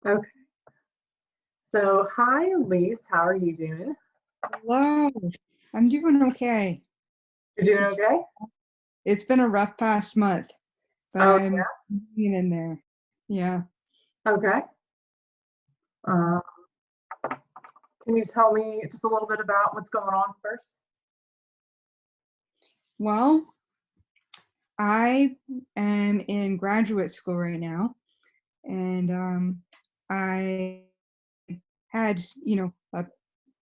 Okay. So, hi, Elise. How are you doing? Hello. I'm doing okay. You're doing It's okay? it's been a rough past month, but Oh, I'm hanging in there. Yeah. yeah. Okay. Uh, can you tell me just a little bit about what's going on first? Well, I am in graduate school right now, and I had, a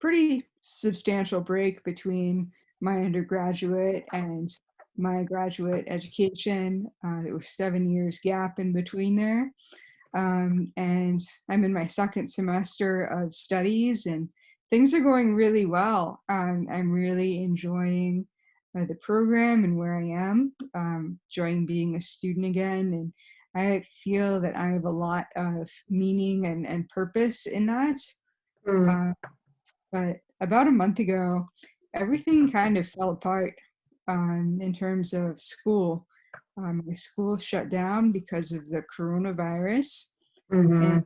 pretty substantial break between my undergraduate and my graduate education. There was 7 years gap in between there. And I'm in my second semester of studies, and things are going really well. I'm really enjoying the program and where I am, enjoying being a student again. And I feel that I have a lot of meaning and purpose in that. Mm, Uh, but about a month ago, everything kind of fell apart in terms of school. My school shut down because of the coronavirus, and hmm.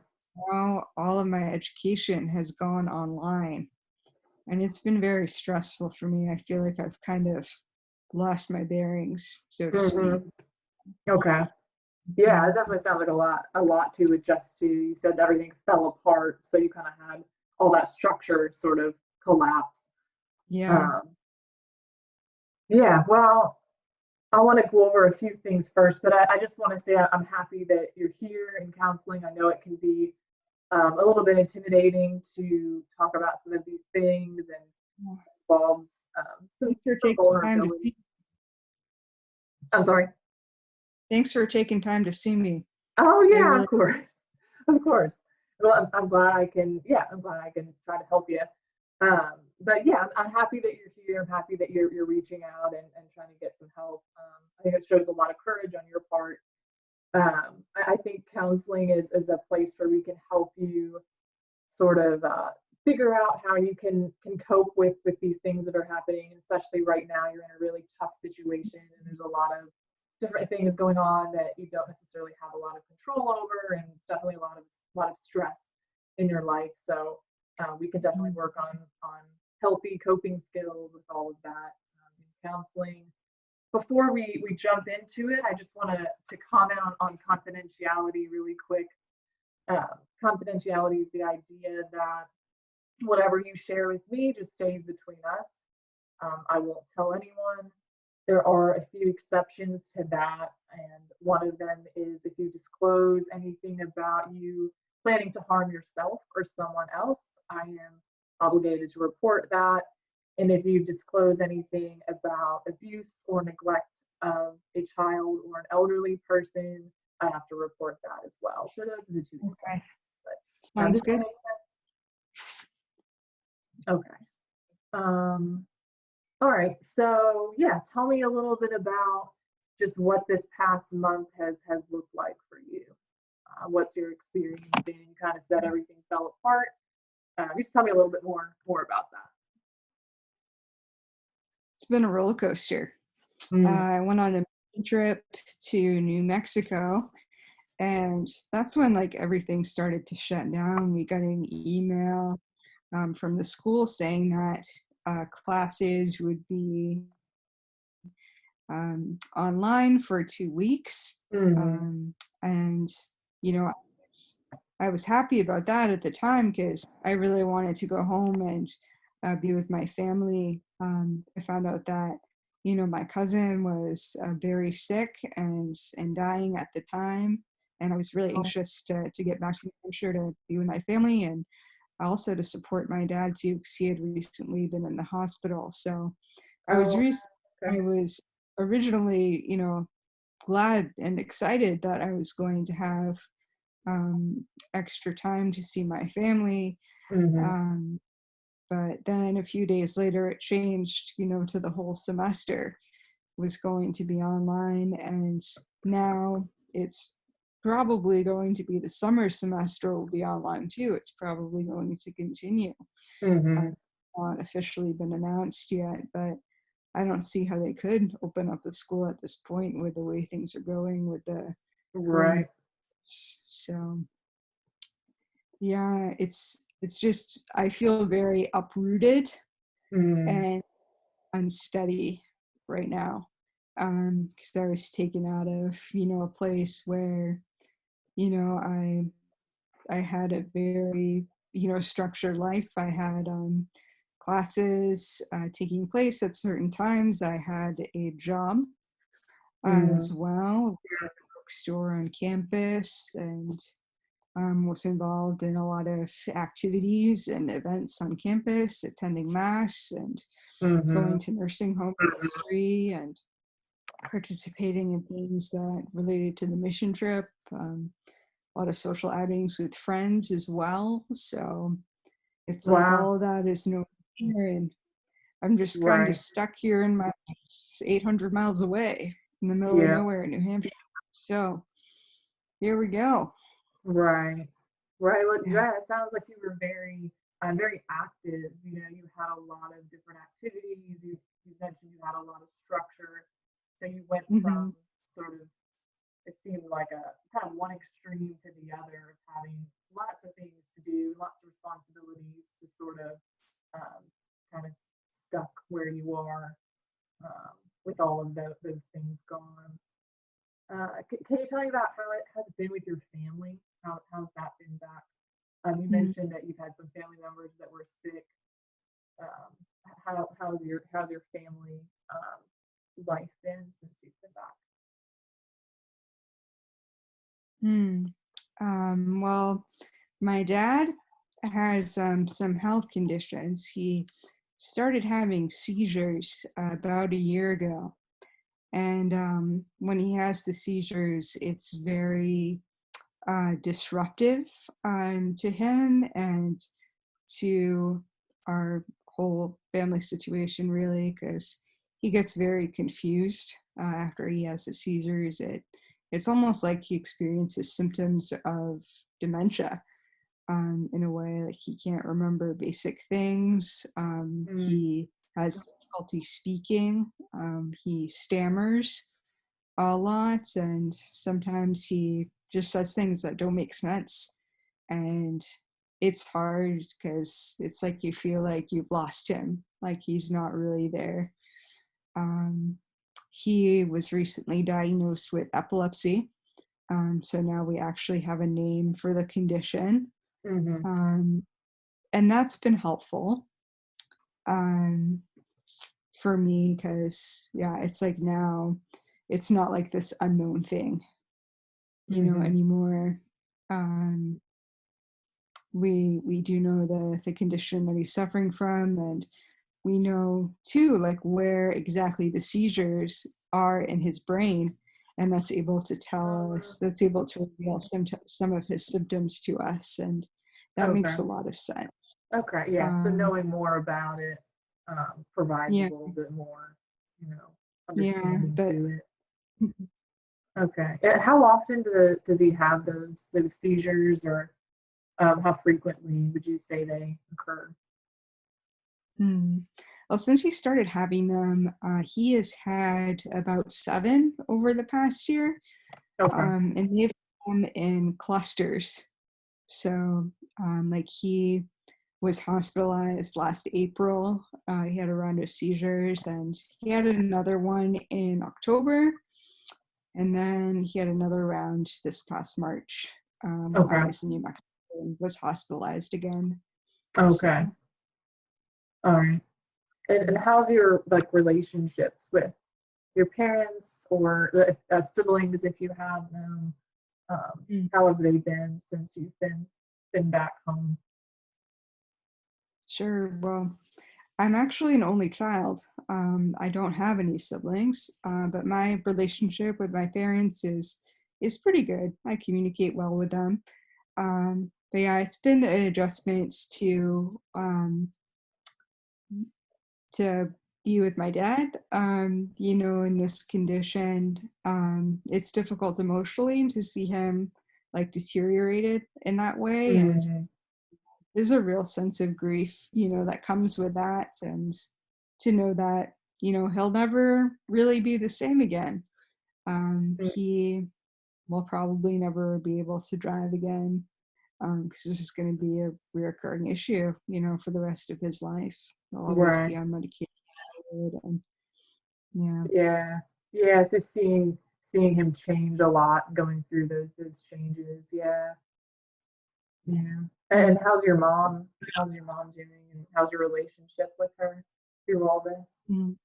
now all of my education has gone online. And it's been very stressful for me. I feel like I've kind of lost my bearings, so to speak. Okay. Yeah, it Mhm. definitely sounds like a lot to adjust to. You said everything fell apart, so you kind of had all that structure sort of collapse. Yeah. Um, yeah, well, I want to go over a few things first, but I just want to say I'm happy that you're here in counseling. I know it can be a little bit intimidating to talk about some of these things and involves some Thanks for some taking time to vulnerability. see. I'm sorry. Thanks for taking time to see me. Oh I yeah, of really, course, of course. Well, I'm glad I can. Yeah, I'm glad I can try to help you. But yeah, I'm happy that you're here. I'm happy that you're reaching out and trying to get some help. I think it shows a lot of courage on your part. I think counseling is a place where we can help you sort of figure out how you can cope with these things that are happening, especially right now you're in a really tough situation and there's a lot of different things going on that you don't necessarily have a lot of control over, and it's definitely a lot of stress in your life. So we can definitely work on healthy coping skills with all of that in counseling. Before we jump into it, I just want to comment on confidentiality really quick. Confidentiality is the idea that whatever you share with me just stays between us. I won't tell anyone. There are a few exceptions to that, and one of them is if you disclose anything about you planning to harm yourself or someone else, I am obligated to report that. And if you disclose anything about abuse or neglect of a child or an elderly person, I have to report that as well. So those are the two okay. exceptions. But Sounds does that good. make sense? Okay. Um, all right. So yeah, tell me a little bit about just what this past month has looked like for you. What's your experience been? You kind of said everything fell apart. Just tell me a little bit more about that. It's been a roller coaster. Mm, I went on a trip to New Mexico, and that's when like everything started to shut down. We got an email from the school saying that classes would be online for 2 weeks. hmm. And, you know, I was happy about that at the time because I really wanted to go home and be with my family. I found out that, my cousin was very sick and dying at the time. And I was really Oh, anxious to get back to New Hampshire to be with my family and also to support my dad too, because he had recently been in the hospital. So I was oh, re- okay. I was originally, glad and excited that I was going to have extra time to see my family. Hmm. Um, but then a few days later, it changed, to the whole semester was going to be online. And now it's probably going to be the summer semester will be online too. It's probably going to continue. Hmm. Not officially been announced yet, but I don't see how they could open up the school at this point with the way things are going with the coronavirus. Right. So Yeah, it's just I feel very uprooted Mm, and unsteady right now. Because I was taken out of, a place where, I had a very, structured life. I had classes taking place at certain times. I had a job as mm, well, bookstore on campus, and was involved in a lot of activities and events on campus, attending mass and going mhm. to nursing home ministry and participating in things that related to the mission trip. A lot of social outings with friends as well. So it's like Wow. all of that is no here, and I'm just kind of Right. stuck here in my 800 miles away in the middle of Yeah. nowhere in New Hampshire. So here we go. Right. Right. Well, Yeah. yeah, it sounds like you were very active. You know, you had a lot of different activities. You mentioned you had a lot of structure. So you went Hmm. from sort of, it seemed like a kind of one extreme to the other of having lots of things to do, lots of responsibilities to sort of um, kind of stuck where you are with all of those things gone. Can you tell me about how it has been with your family? How's that been back? You mentioned that you've had some family members that were sick. Um, how's your family life been since you've been back? Hmm. Well, my dad has some health conditions. He started having seizures about a year ago. And when he has the seizures, it's very disruptive to him and to our whole family situation, really, because he gets very confused after he has the seizures. It's almost like he experiences symptoms of dementia in a way. Like he can't remember basic things. Mm, He has difficulty speaking. He stammers a lot, and sometimes he just says things that don't make sense. And it's hard because it's like you feel like you've lost him, like he's not really there. Um, he was recently diagnosed with epilepsy. So now we actually have a name for the condition. mhm. Um, and that's been helpful um, for me because, yeah, it's like now it's not like this unknown thing, Mhm. anymore. Um, we do know the condition that he's suffering from, and we know too like where exactly the seizures are in his brain, and Oh, wow. that's able to reveal some of his symptoms to us, and that makes Okay. a lot of sense. Okay. Yeah. So Um, knowing more about it provides a yeah, little bit more, you know, yeah, understanding but to it. Okay. And how often does he have those seizures, or how frequently would you say they occur? mm. Well, since he started having them, he has had about 7 over the past year, Okay. and they've come in clusters. So, like he was hospitalized last April. He had a round of seizures, and he had another one in October, and then he had another round this past March while I Okay. was in New Mexico and was hospitalized again. Okay. So, All right. And how's your like relationships with your parents or siblings if you have them? mm, How have they been since you've been back home? sure. Well, I'm actually an only child. I don't have any siblings, but my relationship with my parents is pretty good. I communicate well with them. But yeah, it's been an adjustment to be with my dad. In this condition, it's difficult emotionally to see him like deteriorated in that way, and Mhm. there's a real sense of grief, that comes with that, and to know that he'll never really be the same again. Mm. He will probably never be able to drive again. because this is going to be a reoccurring issue, for the rest of his life. He'll always Right. be on medication. And yeah. Yeah. Yeah. So seeing him change a lot, going through those changes. Yeah. Yeah. And Mm, how's your mom? How's your mom doing? And how's your relationship with her through all this? mm.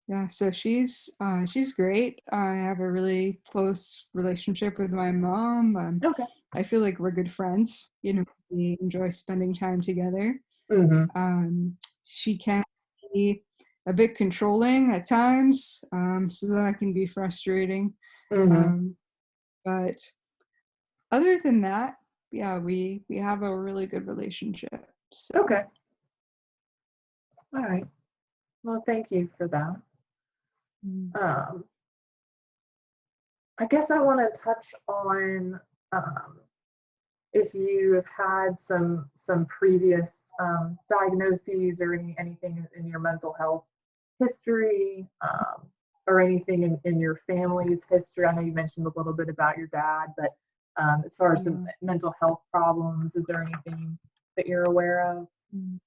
Yeah, so she's great. I have a really close relationship with my mom. Okay. I feel like we're good friends. We enjoy spending time together. Mm-hmm. She can be a bit controlling at times, so that can be frustrating. Mm-hmm. Um, but other than that, yeah, we have a really good relationship. So, Okay. All right. Well, thank you for that. mm, Um, I guess I want to touch on um, if you have had some previous diagnoses or anything in your mental health history, or anything in your family's history. I know you mentioned a little bit about your dad, but as far as some yeah. mental health problems, is there anything that you're aware of? Mm.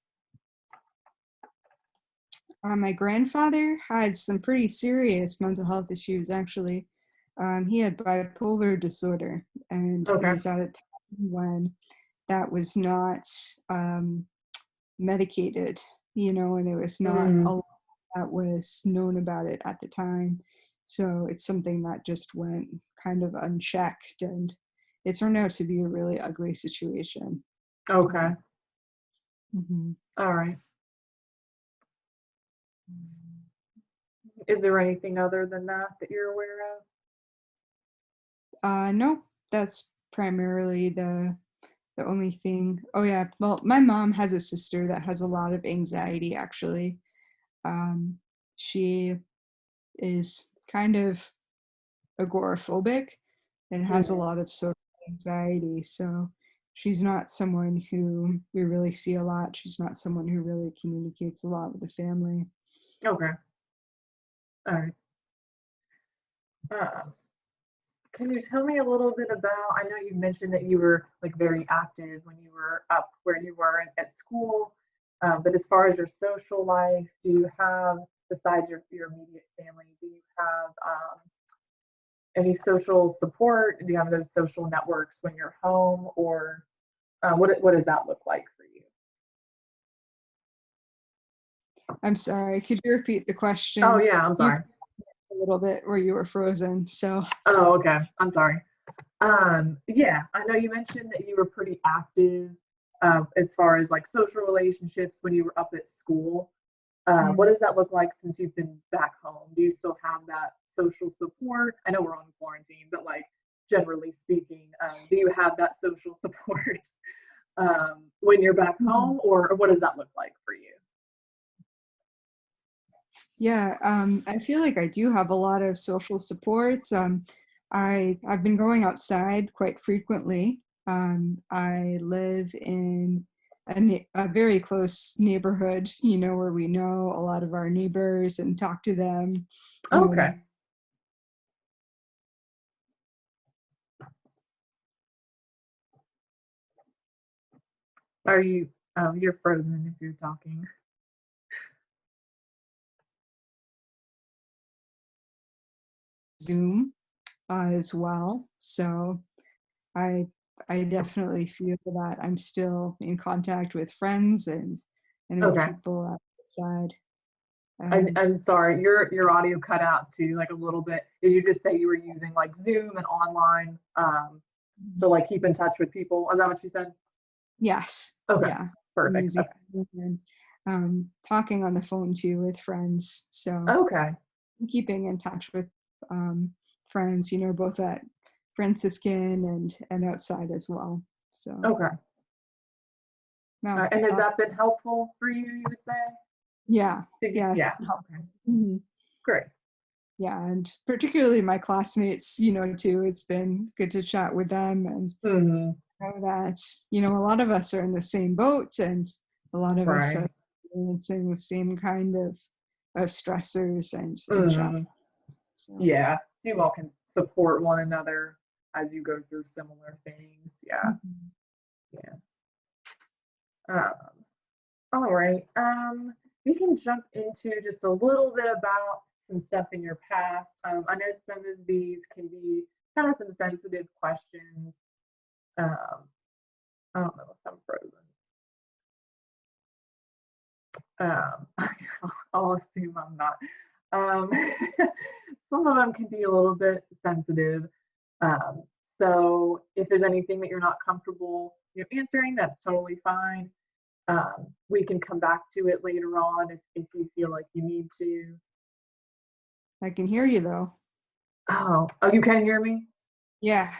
My grandfather had some pretty serious mental health issues, actually. He had bipolar disorder, and he Okay. was at a time when that was not um, medicated, and there was not a Mm, lot that was known about it at the time. So it's something that just went kind of unchecked, and it turned out to be a really ugly situation. okay. Mhm. All right. Is there anything other than that that you're aware of? No, that's primarily the only thing. Oh yeah, well, my mom has a sister that has a lot of anxiety, actually. Um, she is kind of agoraphobic and has a Mhm. lot of social anxiety. So she's not someone who we really see a lot. She's not someone who really communicates a lot with the family. Okay. All right. Um, can you tell me a little bit about, I know you mentioned that you were like very active when you were up where you were at school, but as far as your social life, do you have, besides your immediate family, do you have any social support? Do you have those social networks when you're home, or what does that look like for you? I'm sorry, could you repeat the Oh question? yeah, I'm You sorry. a little bit where you were frozen. So, Oh, okay. I'm sorry. Yeah, I know you mentioned that you were pretty active as far as like social relationships when you were up at school. What mm. does that look like since you've been back home? Do you still have that social support? I know we're on quarantine, but like generally speaking, do you have that social support when you're back Mhm. home, or what does that look like for you? Yeah, I feel like I do have a lot of social support. I've been going outside quite frequently. I live in a very close neighborhood, where we know a lot of our neighbors and talk to them. You know, Okay. Are you? You're frozen if you're talking. Zoom as well. So I I definitely feel that I'm still in contact with friends and with Okay. people outside. I'm, And I'm sorry, your audio cut out too, like a little bit. Did you just say you were using like Zoom and online to like keep in touch with people? Is that what you said? yes, Okay, yeah, perfect. using Okay, and talking on the phone too with friends. So okay, keeping in touch with friends, both at Franciscan and outside as well. So okay. All no, right. And has that been helpful for you? You would say? yeah, yeah, it's Yeah. been helpful. Okay. Mhm. Great. Yeah, and particularly my classmates, too. It's been good to chat with them and Hmm. know that, a lot of us are in the same boat and a lot of us are Right. experiencing the same kind of stressors and challenges. Hmm. So Yeah. So you all can support one another as you go through similar things. Yeah. Mhm. Yeah. Um, all right. We can jump into just a little bit about some stuff in your past. I know some of these can be kind of some sensitive questions. Um, I don't know if I'm frozen. I'll assume I'm not. Um, some of them can be a little bit sensitive. So if there's anything that you're not comfortable answering, that's totally fine. We can come back to it later on if you feel like you need to. I can hear you though. Oh, you can hear me? Yeah.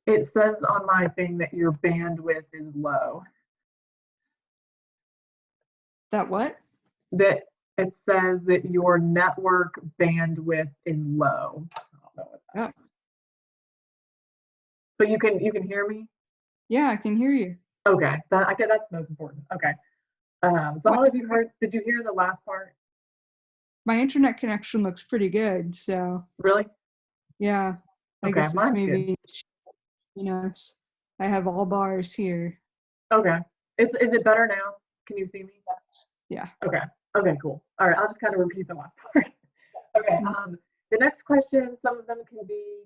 It says on my thing that your bandwidth is low. That what? That it says that your network bandwidth is low. I don't know what that. Oh, But you can hear me? yeah, I can hear you. Okay, that's most important. Okay. So My, all of you heard, did you hear the last part? my internet connection looks pretty good, so Really? yeah, I Okay, guess it's mine's good. maybe, I have all bars here. Okay. Is it better now? Can you see me? Yeah. Okay. Okay, cool. All right, I'll just kind of repeat the last part. Okay. Mm. The next question, some of them can be,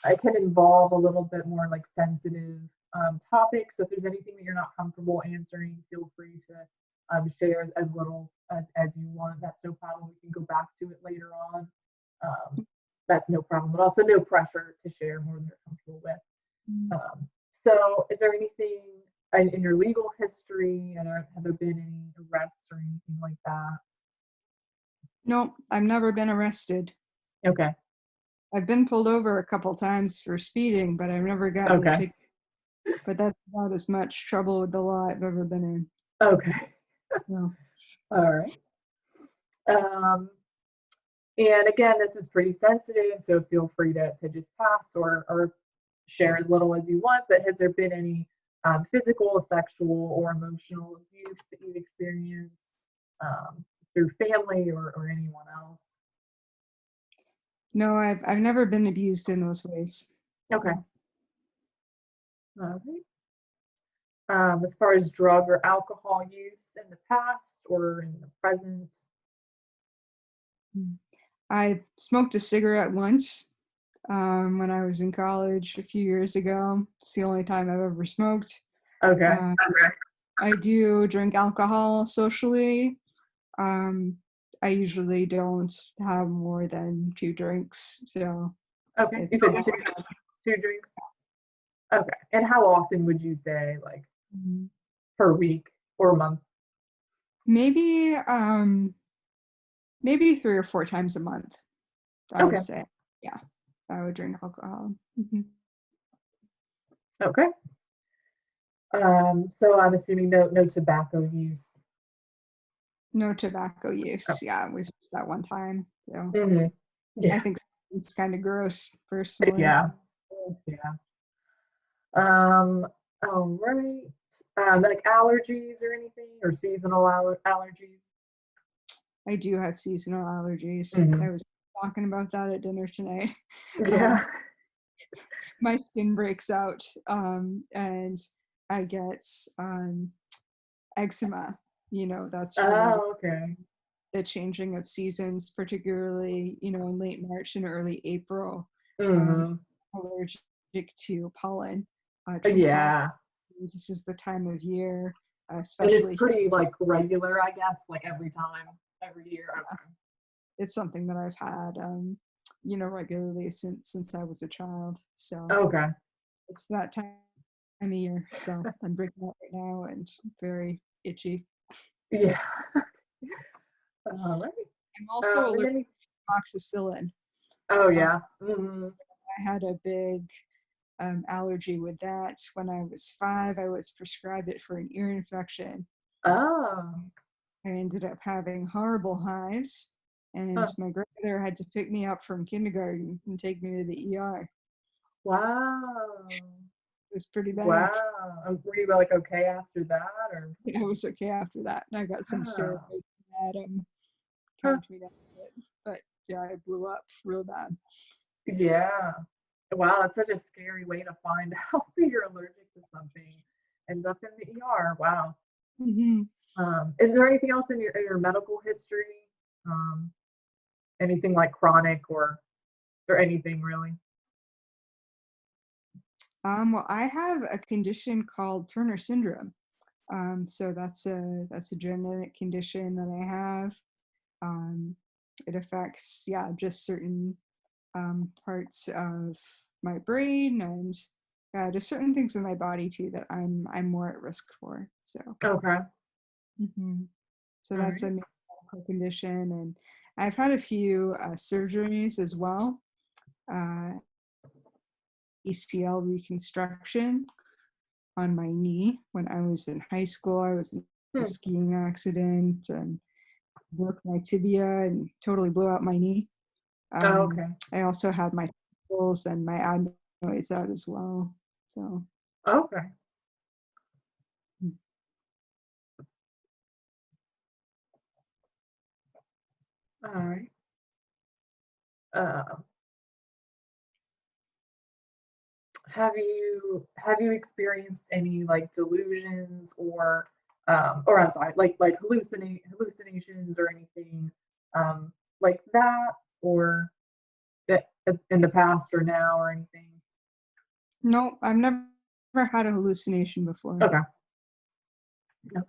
it can involve a little bit more like sensitive topics. So if there's anything that you're not comfortable answering, feel free to share as little as you want. That's no problem. We can go back to it later on. That's no problem, but also no pressure to share more than you're comfortable with. So is there anything in your legal history, and have there been any arrests or anything like that? No, I've never been arrested. Okay. I've been pulled over a couple times for speeding, but I've never gotten a Okay. ticket. But that's about as much trouble with the law I've ever been in. Okay. So, All right. Um, and again, this is pretty sensitive, so feel free to just pass or share as little as you want. But has there been any physical, sexual, or emotional abuse that you've experienced through family or anyone else? no, I've never been abused in those ways. Okay. All right. As far as drug or alcohol use in the past or in the present? Mm. I smoked a cigarette once when I was in college a few years ago. It's the only time I've ever smoked. Okay. Uh, I do drink alcohol socially. Um, I usually don't have more than 2 drinks, so Okay. You it's said not. two drinks? Okay. And how often would you say, like Mhm. per week or month? Maybe maybe 3 or 4 times a month, I would Okay. say. Yeah, I would drink alcohol. Mhm. Okay. So I'm assuming no tobacco use. No tobacco Oh, use. Yeah, it was just that one time. So I yeah. think it's kind of gross, personally. Yeah. Yeah. Um, all right. Like allergies or anything or seasonal allergies? I do have seasonal allergies. Hmm. I was talking about that at dinner tonight. Um, Yeah. my skin breaks out, and I get eczema. That's related Oh, okay. to the changing of seasons, particularly in late March and early April. Um, Hmm. Allergic to pollen, tree pollen. Yeah. This is the time of year, And it's especially here. pretty like regular, I guess, like every time, every year. It's something that I've had, regularly since I was a child. So Okay. Okay. it's that time of year. So I'm breaking out right now and very itchy. Yeah. All right. I'm also And allergic then, to amoxicillin. oh Uh, yeah. Hmm. I had a big allergy with that when I was 5. I was prescribed it for an ear infection. Oh. I ended up having horrible hives, and Huh. my grandmother had to pick me up from kindergarten and take me to the ER. Wow. It was pretty bad. Wow. Were you like okay after that or? I was okay after that, and I got some steroids Oh. that Huh. calmed me down a bit. But yeah, I blew up real bad. Yeah. Wow, that's such a scary way to find out that you're allergic to something. End up in the ER. Wow. Mhm. Is there anything else in your medical history? Um, anything like chronic or anything really? Well, I have a condition called Turner syndrome. So that's a genetic condition that I have. Um, it affects, yeah, just certain parts of my brain and just certain things in my body too that I'm more at risk for. So, Okay. mhm. So All that's a right. medical condition, and I've had a few surgeries as well. Uh, ACL reconstruction on my knee when I was in high school. I was in a Hmm. skiing accident and broke my tibia and totally blew out my knee. Oh, Um, okay. I also had my testicles and my adenoids out as well. So, Okay. mm. All right. Um, have you experienced any like delusions or I'm sorry, like hallucinations or anything um like that or that in the past or now or anything? No, I've never had a hallucination before. Okay. No.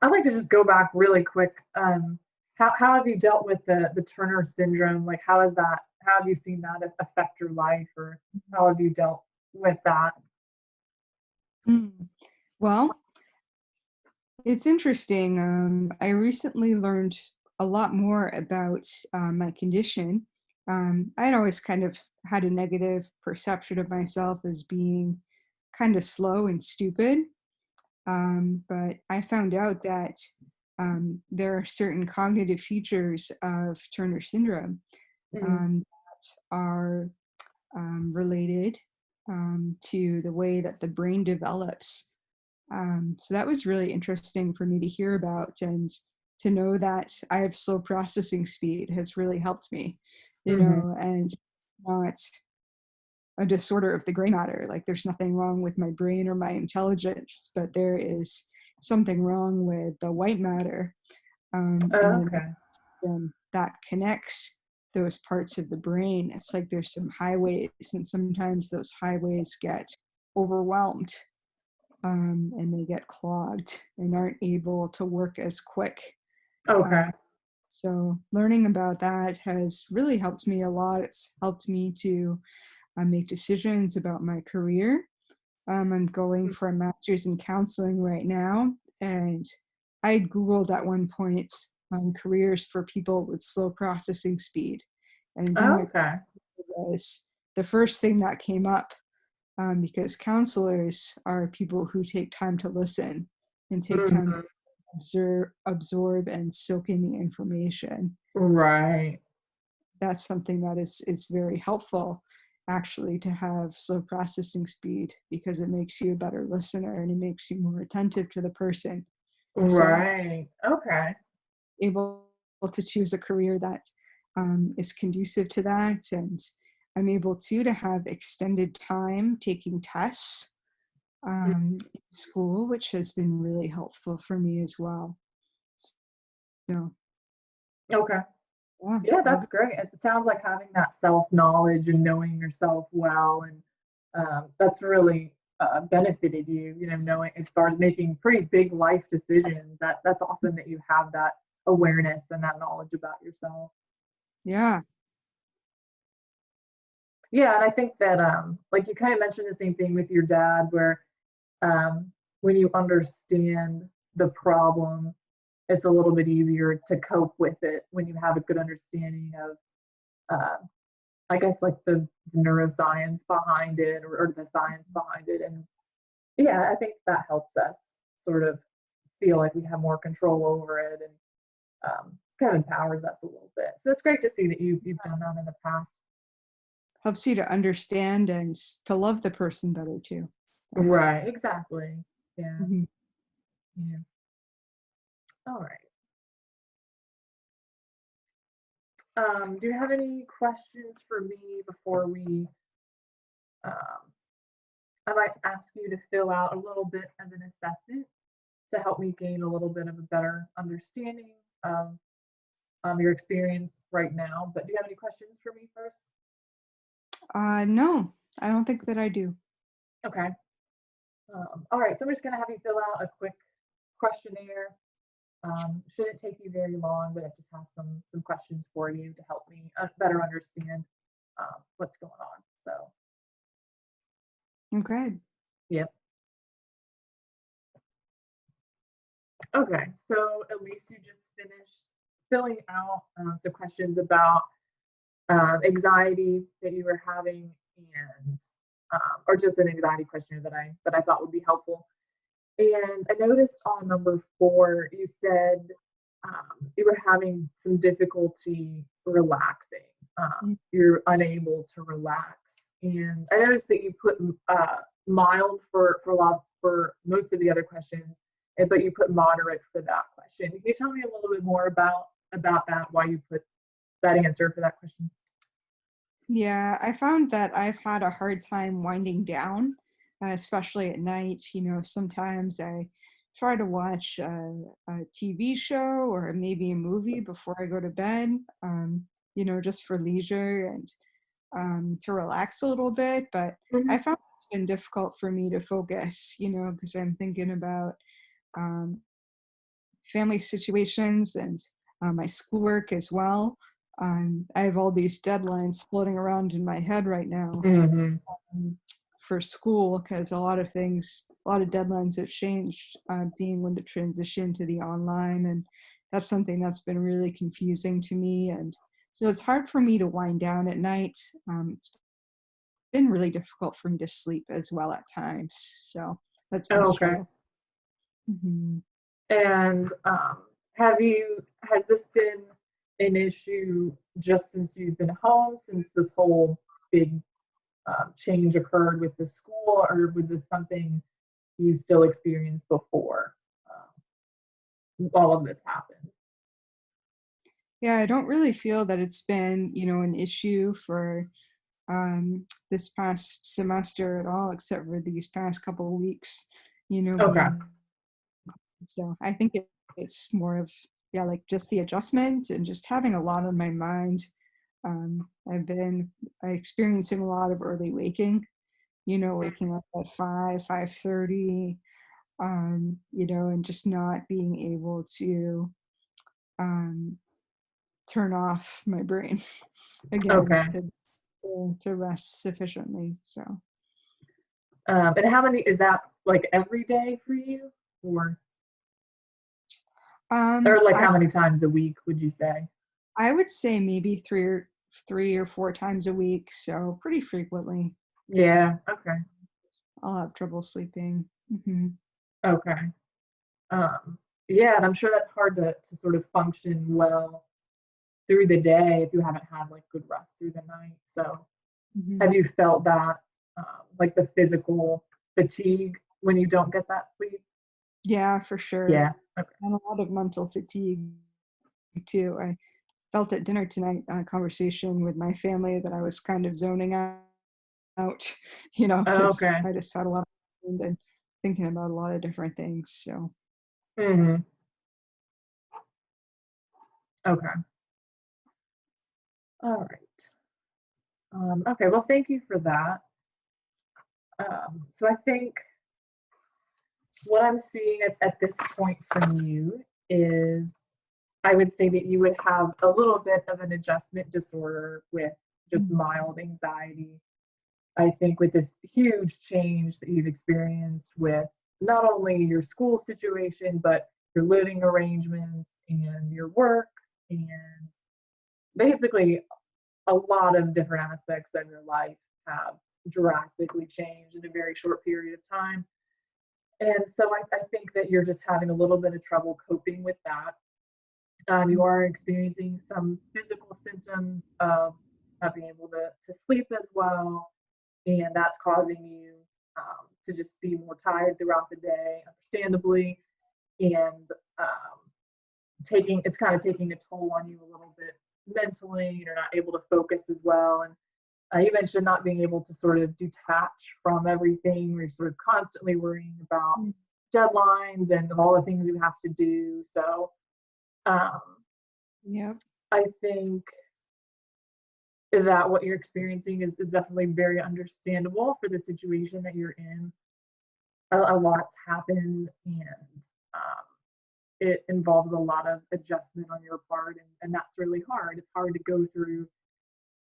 I'd like to just go back really quick. How have you dealt with the Turner syndrome? Like, how have you seen that affect your life, or how have you dealt with that? Mm. Well, it's interesting. I recently learned a lot more about my condition. I'd always kind of had a negative perception of myself as being kind of slow and stupid. But I found out that there are certain cognitive features of Turner syndrome Mhm. that are related to the way that the brain develops. So that was really interesting for me to hear about, and to know that I have slow processing speed has really helped me, Mhm. and not a disorder of the gray matter. Like there's nothing wrong with my brain or my intelligence, but there is something wrong with the white matter in Oh, the okay. that connects those parts of the brain. It's like there's some highways, and sometimes those highways get overwhelmed and they get clogged and aren't able to work as quick. Uh, Okay. so learning about that has really helped me a lot. It's helped me to make decisions about my career. I'm going Mm. for a master's in counseling right now, and I Googled at one point careers for people with slow processing speed, and being Oh, a okay. was the first thing that came up because counselors are people who take time to listen and take time to Mhm. absorb and soak in the information. Right. That's something that is very helpful actually to have slow processing speed because it makes you a better listener and it makes you more attentive to the person. So Right. Okay. able to choose a career that is conducive to that, and I'm able to have extended time taking tests Mm. in school, which has been really helpful for me as well. So Okay. yeah, Yeah, all that's great. It sounds like having that self-knowledge and knowing yourself well, and that's really benefited you. You know, knowing as far as making pretty big life decisions. That's awesome that you have that awareness and that knowledge about yourself. yeah. Yeah, and I think that like you kind of mentioned the same thing with your dad, where when you understand the problem, it's a little bit easier to cope with it when you have a good understanding of uh, I guess like the neuroscience behind it or the science behind it. And yeah, I think that helps us sort of feel like we have more control over it and kind of empowers us a little bit. So it's great to see that you've done that in the past. Helps you to understand and to love the person better too. So, Right, exactly. Yeah, mhm. yeah. All right. Do you have any questions for me before um, I might ask you to fill out a little bit of an assessment to help me gain a little bit of a better understanding of your experience right now. But do you have any questions for me first? No, I don't think that I do. Okay. All right. So I'm just going to have you fill out a quick questionnaire. Shouldn't take you very long, but it just has some questions for you to help me better understand what's going on. So, Okay. yep. Okay. So at least you just finished filling out some questions about anxiety that you were having, and or just an anxiety questionnaire that I thought would be helpful. And I noticed on number 4, you said you were having some difficulty relaxing. Mm. You're unable to relax, and I noticed that you put mild for a lot for most of the other questions, but you put moderate for that question. Can you tell me a little bit more about that? Why you put that answer for that question? Yeah, I found that I've had a hard time winding down, especially at night. Sometimes I try to watch a TV show or maybe a movie before I go to bed, just for leisure and to relax a little bit. But I Mhm. found it's been difficult for me to focus, because I'm thinking about um, family situations and my schoolwork as well. I have all these deadlines floating around in my head right now Mhm. um, for school because a lot of deadlines have changed, being when the transition to the online, and that's something that's been really confusing to me. And so it's hard for me to wind down at night. It's been really difficult for me to sleep as well at times. So that's been a Oh, okay. struggle. Mhm. And has this been an issue just since you've been home, since this whole big change occurred with the school, or was this something you still experienced before all of this happened? Yeah, I don't really feel that it's been, an issue for this past semester at all, except for these past couple of weeks, Okay. being so I think it's more of, yeah, like just the adjustment and just having a lot on my mind. I've been experiencing a lot of early waking, waking up at 5:30, and just not being able to um, turn off my brain again Okay. to rest sufficiently. So, And how many is that, like every day for you, or like I how many times a week would you say? I would say maybe 3 or 4 times a week, so pretty frequently Yeah. Okay. I'll have trouble sleeping. Mhm. Okay. Um, yeah, and I'm sure that's hard to sort of function well through the day if you haven't had like good rest through the night. So have Mhm. you felt that like the physical fatigue when you don't get that sleep? Yeah, for sure. Yeah. Okay. And a lot of mental fatigue too. I felt at dinner tonight, conversation with my family that I was kind of zoning out, because Okay. I just had a lot and thinking about a lot of different things. So, Hmm. Okay. All right. Okay. Well, thank you for that. So I think what I'm seeing at this point from you is I would say that you would have a little bit of an adjustment disorder with just mhm. mild anxiety. I think with this huge change that you've experienced with not only your school situation, but your living arrangements and your work, and basically a lot of different aspects of your life have drastically changed in a very short period of time. And so I think that you're just having a little bit of trouble coping with that. You are experiencing some physical symptoms of not being able to sleep as well, and that's causing you to just be more tired throughout the day, understandably, and taking it's kind of taking a toll on you a little bit mentally, you're not able to focus as well. And you mentioned not being able to sort of detach from everything. You're sort of constantly worrying about Mm. deadlines and all the things you have to do. So um, Yep. I think that what you're experiencing is definitely very understandable for the situation that you're in. A lot's happened, and um, it involves a lot of adjustment on your part, and that's really hard. It's hard to go through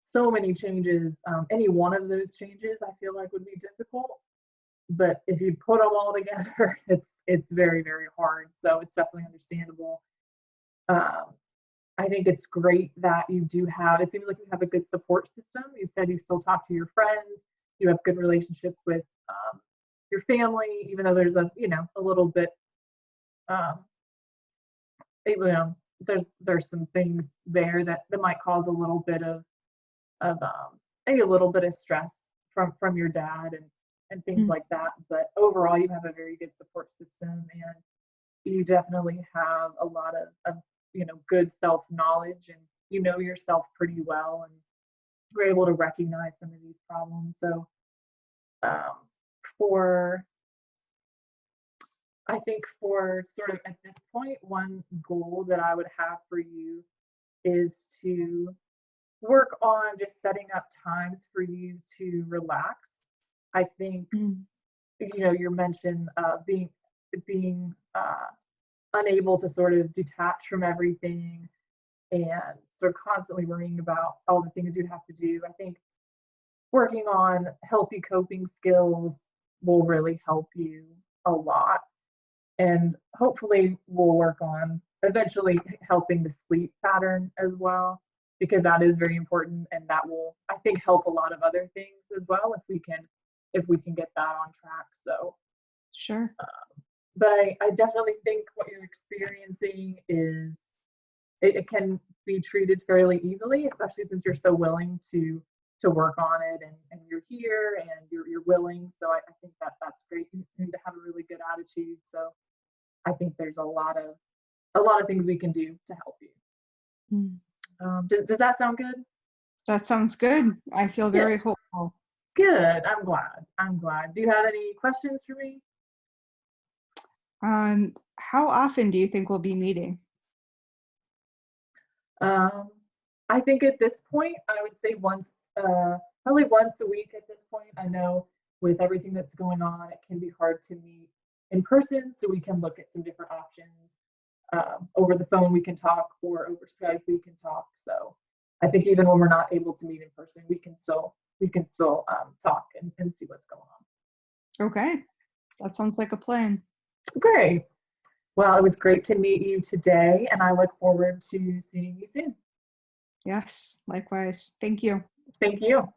so many changes. Any one of those changes I feel like would be difficult, but if you put them all together, it's very, very hard. So it's definitely understandable. Um, I think it's great that you do have, it seems like you have a good support system. You said you still talk to your friends, you have good relationships with your family, even though there's a little bit, um, there's some things there that might cause a little bit of maybe a little bit of stress from your dad and things Mm. like that. But overall, you have a very good support system, and you definitely have a lot of good self knowledge, and you know yourself pretty well, and you're able to recognize some of these problems. So um, for I think for sort of at this point, one goal that I would have for you is to work on just setting up times for you to relax. I think Mm. you mentioned being unable to sort of detach from everything and sort of constantly worrying about all the things you have to do. I think working on healthy coping skills will really help you a lot. And hopefully, we'll work on eventually helping the sleep pattern as well, because that is very important. And that will, I think, help a lot of other things as well if we can get that on track. So Sure. but I definitely think what you're experiencing is it can be treated fairly easily, especially since you're so willing to work on it, and you're here and you're willing. So I think that's great. You need to have a really good attitude. So I think there's a lot of things we can do to help you. Mm. Does that sound good? That sounds good. I feel Good. very hopeful. Good. I'm glad. I'm glad. Do you have any questions for me? How often do you think we'll be meeting? Um, I think at this point, I would say probably once a week at this point. I know with everything that's going on, it can be hard to meet in person, so we can look at some different options. Over the phone, we can talk, or over Skype, we can talk. So I think even when we're not able to meet in person, we can still talk and see what's going on. Okay. That sounds like a plan. Great. Well, it was great to meet you today, and I look forward to seeing you soon. Yes, likewise. Thank you. Thank you.